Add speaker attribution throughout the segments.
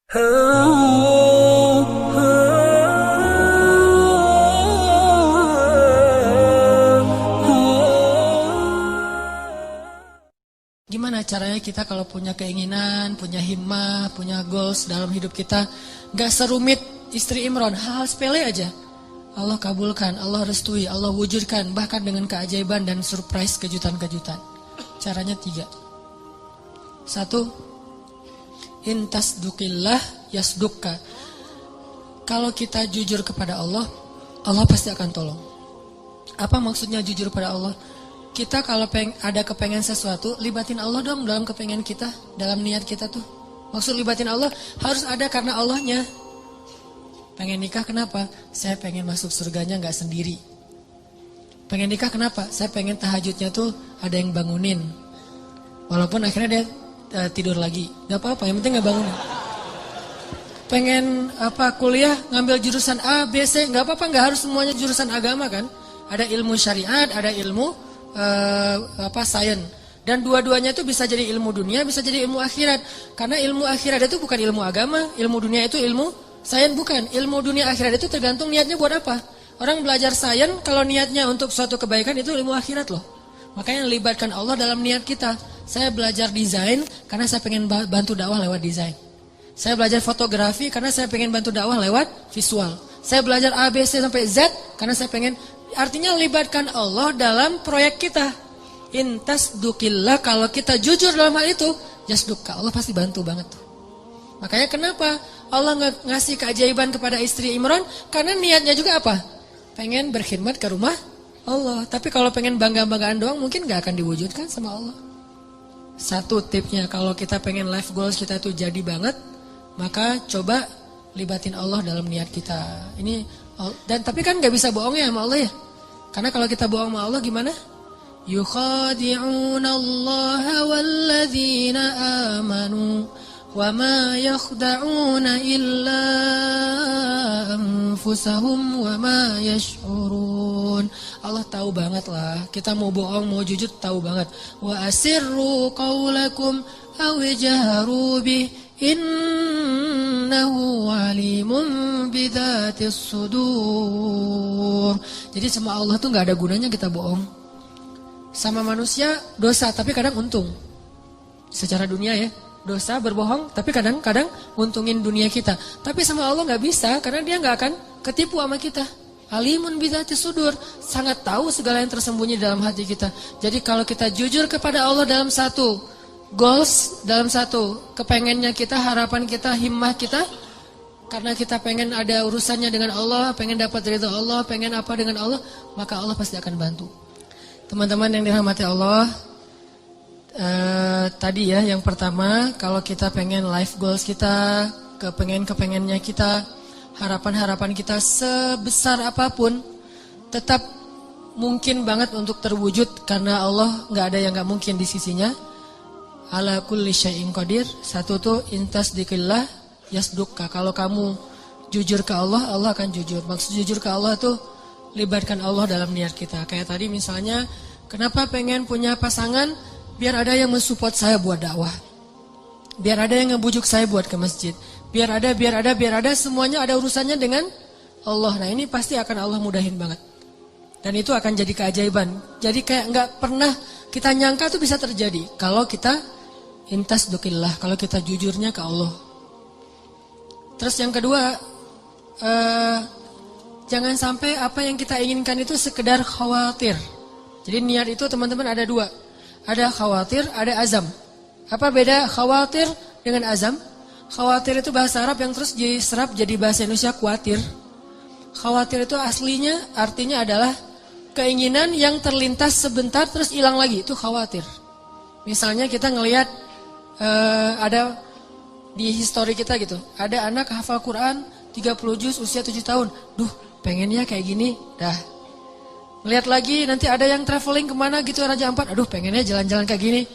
Speaker 1: Gimana caranya kita kalau punya keinginan, punya himmah, punya goals dalam hidup kita, gak serumit istri Imran, hal-hal sepele aja. Allah kabulkan, Allah restui, Allah wujudkan, bahkan dengan keajaiban dan surprise kejutan-kejutan. Caranya 3. 1, intasdukillah yasdukka. Kalau kita jujur kepada Allah, Allah pasti akan tolong. Apa maksudnya jujur pada Allah? Kita kalau ada kepengen sesuatu, libatin Allah dong dalam kepengen kita, dalam niat kita tuh. Maksud libatin Allah harus ada karena Allahnya. Pengen nikah kenapa? Saya pengen masuk surganya gak sendiri. Pengen nikah kenapa? Saya pengen tahajudnya tuh ada yang bangunin. Walaupun akhirnya dia tidur lagi, gak apa-apa, yang penting gak bangunin. Pengen kuliah ngambil jurusan A, B, C, gak apa-apa, gak harus semuanya jurusan agama kan. Ada ilmu syariat, ada ilmu sains. Dan dua-duanya itu bisa jadi ilmu dunia, bisa jadi ilmu akhirat. Karena ilmu akhirat itu bukan ilmu agama, ilmu dunia itu ilmu sains bukan. Ilmu dunia akhirat itu tergantung niatnya buat apa. Orang belajar sains kalau niatnya untuk suatu kebaikan itu ilmu akhirat loh. Makanya libatkan Allah dalam niat kita. Saya belajar desain karena saya pengen bantu dakwah lewat desain. Saya belajar fotografi karena saya pengen bantu dakwah lewat visual. Saya belajar A, B, C sampai Z karena saya pengen. Artinya libatkan Allah dalam proyek kita. Intasdukillah, kalau kita jujur dalam hal itu, yasdukka, Allah pasti bantu banget. Makanya kenapa Allah ngasih keajaiban kepada istri Imran? Karena niatnya juga apa? Pengen berkhidmat ke rumah Allah. Tapi kalau pengen bangga-banggaan doang mungkin gak akan diwujudkan sama Allah. 1 tipsnya, kalau kita pengen life goals kita tuh jadi banget, maka coba libatin Allah dalam niat kita. Tapi kan gak bisa bohong ya sama Allah ya. Karena kalau kita bohong sama Allah gimana? Yukhadi'una Allah walladzina amanu wa ma yakhda'una illa anfusahum wa ma yash'urun. Allah tahu banget lah. Kita mau bohong, mau jujur tahu banget. Wa asirru qawlakum aw jaharu bih innahu alimun bidzatis sudur. Jadi sama Allah tuh gak ada gunanya kita bohong. Sama manusia dosa tapi kadang untung. Secara dunia ya, dosa berbohong tapi kadang-kadang untungin dunia kita. Tapi sama Allah gak bisa karena dia gak akan ketipu sama kita. Alimun bidzatis sudur, sangat tahu segala yang tersembunyi dalam hati kita. Jadi kalau kita jujur kepada Allah dalam satu goals, dalam satu kepengennya kita, harapan kita, himmah kita, karena kita pengen ada urusannya dengan Allah, pengen dapat ridha Allah, pengen apa dengan Allah, maka Allah pasti akan bantu. Teman-teman yang dirahmati Allah, tadi ya yang pertama, kalau kita pengen life goals kita, kepengennya kita, harapan-harapan kita sebesar apapun, tetap mungkin banget untuk terwujud karena Allah nggak ada yang nggak mungkin di sisinya. Ala kulli syai'in qadir. 1 tuh intasdikillah yasdukka. Kalau kamu jujur ke Allah, Allah akan jujur. Maksud jujur ke Allah tuh libatkan Allah dalam niat kita. Kayak tadi misalnya, kenapa pengen punya pasangan? Biar ada yang mensupport saya buat dakwah. Biar ada yang ngebujuk saya buat ke masjid. Biar ada, semuanya ada urusannya dengan Allah. Nah ini pasti akan Allah mudahin banget. Dan itu akan jadi keajaiban. Jadi kayak gak pernah kita nyangka tuh bisa terjadi. Kalau kita intasdukillah, kalau kita jujurnya ke Allah. Terus yang kedua, jangan sampai apa yang kita inginkan itu sekedar khawatir. Jadi niat itu teman-teman ada 2. Ada khawatir, ada azam. Apa beda khawatir dengan azam? Khawatir itu bahasa Arab yang terus diserap jadi bahasa Indonesia khawatir. Khawatir itu aslinya artinya adalah keinginan yang terlintas sebentar terus hilang lagi. Itu khawatir. Misalnya kita ngelihat ada di histori kita gitu. Ada anak hafal Quran 30 juz usia 7 tahun. Duh, pengennya kayak gini. Dah. Lihat lagi nanti ada yang traveling kemana gitu Raja Ampat. Aduh, pengennya jalan-jalan kayak gini.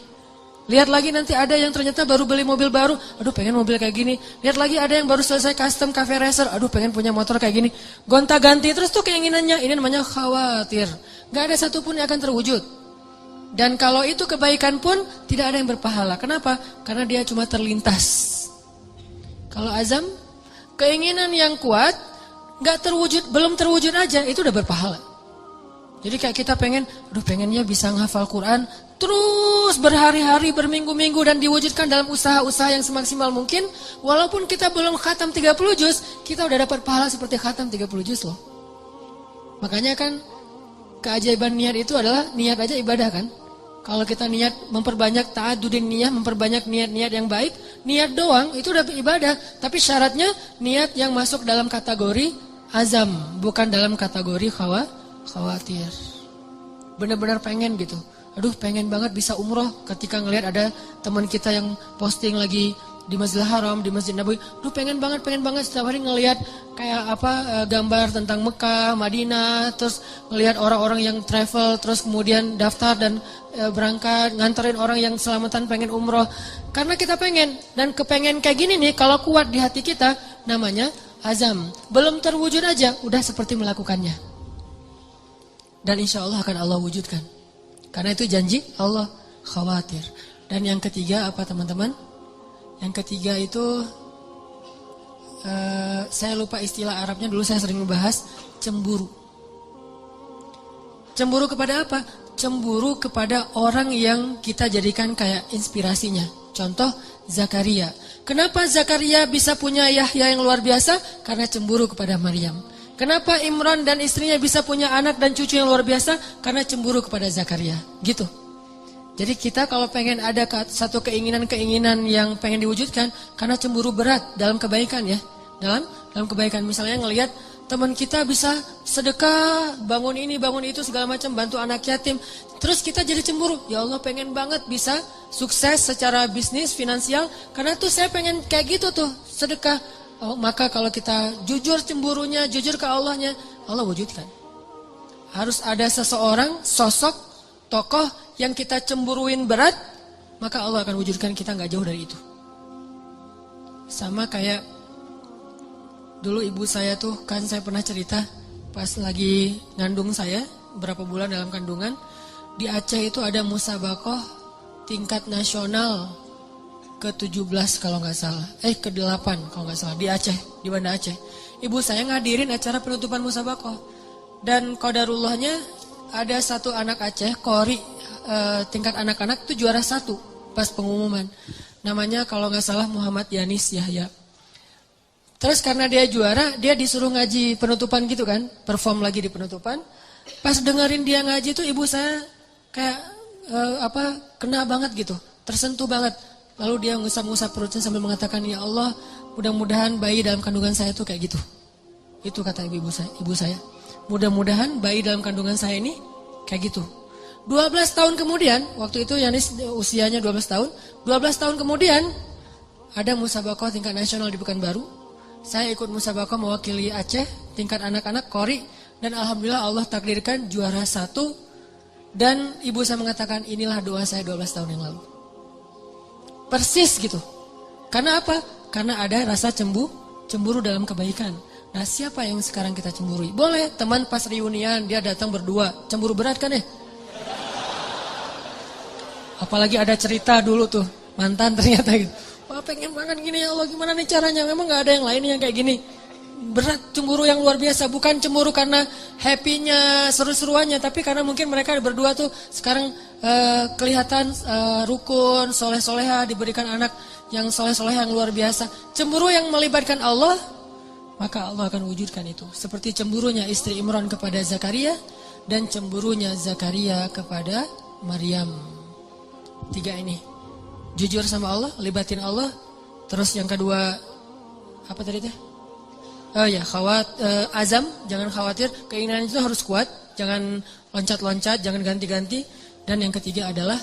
Speaker 1: Lihat lagi nanti ada yang ternyata baru beli mobil baru. Aduh, pengen mobil kayak gini. Lihat lagi ada yang baru selesai custom cafe racer. Aduh, pengen punya motor kayak gini. Gonta-ganti terus tuh keinginannya. Ini namanya khawatir. Gak ada satupun yang akan terwujud. Dan kalau itu kebaikan pun tidak ada yang berpahala. Kenapa? Karena dia cuma terlintas. Kalau azam, keinginan yang kuat, belum terwujud aja, itu udah berpahala. Jadi kayak kita pengennya bisa menghafal Quran, terus berhari-hari, berminggu-minggu dan diwujudkan dalam usaha-usaha yang semaksimal mungkin. Walaupun kita belum khatam 30 juz, kita udah dapat pahala seperti khatam 30 juz loh. Makanya kan keajaiban niat itu adalah niat aja ibadah kan. Kalau kita niat memperbanyak ta'addudin niyah, memperbanyak niat-niat yang baik, niat doang itu udah ibadah. Tapi syaratnya niat yang masuk dalam kategori azam, bukan dalam kategori khawatir. Benar-benar pengen gitu. Aduh, pengen banget bisa umroh. Ketika ngelihat ada teman kita yang posting lagi di Masjidil Haram, di Masjid Nabawi, aduh pengen banget setiap hari ngelihat kayak gambar tentang Mekah, Madinah, terus ngelihat orang-orang yang travel, terus kemudian daftar dan berangkat nganterin orang yang selamatan pengen umroh. Karena kita pengen, dan kepengen kayak gini nih kalau kuat di hati kita, namanya azam. Belum terwujud aja udah seperti melakukannya. Dan insya Allah akan Allah wujudkan. Karena itu janji Allah, khawatir. Dan yang ketiga apa teman-teman? Yang ketiga itu saya lupa istilah Arabnya, dulu saya sering membahas cemburu. Cemburu kepada apa? Cemburu kepada orang yang kita jadikan kayak inspirasinya. Contoh Zakaria. Kenapa Zakaria bisa punya Yahya yang luar biasa? Karena cemburu kepada Maryam. Kenapa Imran dan istrinya bisa punya anak dan cucu yang luar biasa? Karena cemburu kepada Zakaria. Gitu. Jadi kita kalau pengen ada satu keinginan-keinginan yang pengen diwujudkan, karena cemburu berat dalam kebaikan ya. Dalam kebaikan. Misalnya ngelihat teman kita bisa sedekah, bangun ini, bangun itu, segala macam, bantu anak yatim. Terus kita jadi cemburu. Ya Allah, pengen banget bisa sukses secara bisnis, finansial. Karena tuh saya pengen kayak gitu tuh, sedekah. Oh, maka kalau kita jujur cemburunya, jujur ke Allahnya, Allah wujudkan. Harus ada seseorang, sosok, tokoh yang kita cemburuin berat, maka Allah akan wujudkan, kita gak jauh dari itu. Sama kayak dulu ibu saya tuh, kan saya pernah cerita pas lagi ngandung saya, berapa bulan dalam kandungan, di Aceh itu ada musabakoh tingkat nasional ke-17 kalau nggak salah, ke-8 kalau nggak salah, di Aceh, di Banda Aceh. Ibu saya ngadirin acara penutupan musabakoh. Dan qadarullahnya ada satu anak Aceh, Qori, tingkat anak-anak itu juara 1 pas pengumuman. Namanya kalau nggak salah Muhammad Yanis Yahya. Terus karena dia juara, dia disuruh ngaji penutupan gitu kan, perform lagi di penutupan. Pas dengerin dia ngaji tuh ibu saya kayak kena banget gitu, tersentuh banget. Lalu dia ngusap-ngusap perutnya sambil mengatakan, ya Allah, mudah-mudahan bayi dalam kandungan saya tuh kayak gitu. Itu kata ibu saya. Mudah-mudahan bayi dalam kandungan saya ini kayak gitu. 12 tahun kemudian, waktu itu Yanis usianya 12 tahun. 12 tahun kemudian, ada musabakoh tingkat nasional di Pekanbaru. Saya ikut musabakoh mewakili Aceh, tingkat anak-anak, Qori. Dan Alhamdulillah Allah takdirkan juara 1. Dan ibu saya mengatakan, inilah doa saya 12 tahun yang lalu. Persis gitu. Karena apa? Karena ada rasa cemburu dalam kebaikan. Nah, siapa yang sekarang kita cemburui? Boleh, teman pas reunian dia datang berdua. Cemburu berat kan ya? Apalagi ada cerita dulu tuh, mantan ternyata gitu. Wah, pengen banget gini ya Allah, gimana nih caranya? Memang gak ada yang lain yang kayak gini. Berat, cemburu yang luar biasa. Bukan cemburu karena happy-nya, seru-seruannya, tapi karena mungkin mereka berdua tuh sekarang kelihatan rukun, soleh-soleha, diberikan anak yang soleh-soleha yang luar biasa. Cemburu yang melibatkan Allah, maka Allah akan wujudkan itu. Seperti cemburunya istri Imran kepada Zakaria, dan cemburunya Zakaria kepada Maryam. 3 ini. Jujur sama Allah, libatin Allah. Terus yang kedua, apa tadi teh? Oh ya, azam, jangan khawatir, keinginan itu harus kuat, jangan loncat-loncat, jangan ganti-ganti. Dan yang ketiga adalah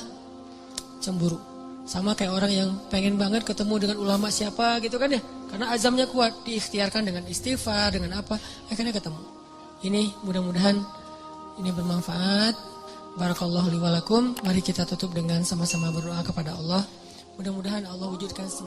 Speaker 1: cemburu. Sama kayak orang yang pengen banget ketemu dengan ulama siapa gitu kan ya. Karena azamnya kuat, diikhtiarkan dengan istighfar, dengan apa, akhirnya ketemu. Ini mudah-mudahan ini bermanfaat. Barakallahu li wa lakum. Mari kita tutup dengan sama-sama berdoa kepada Allah. Mudah-mudahan Allah wujudkan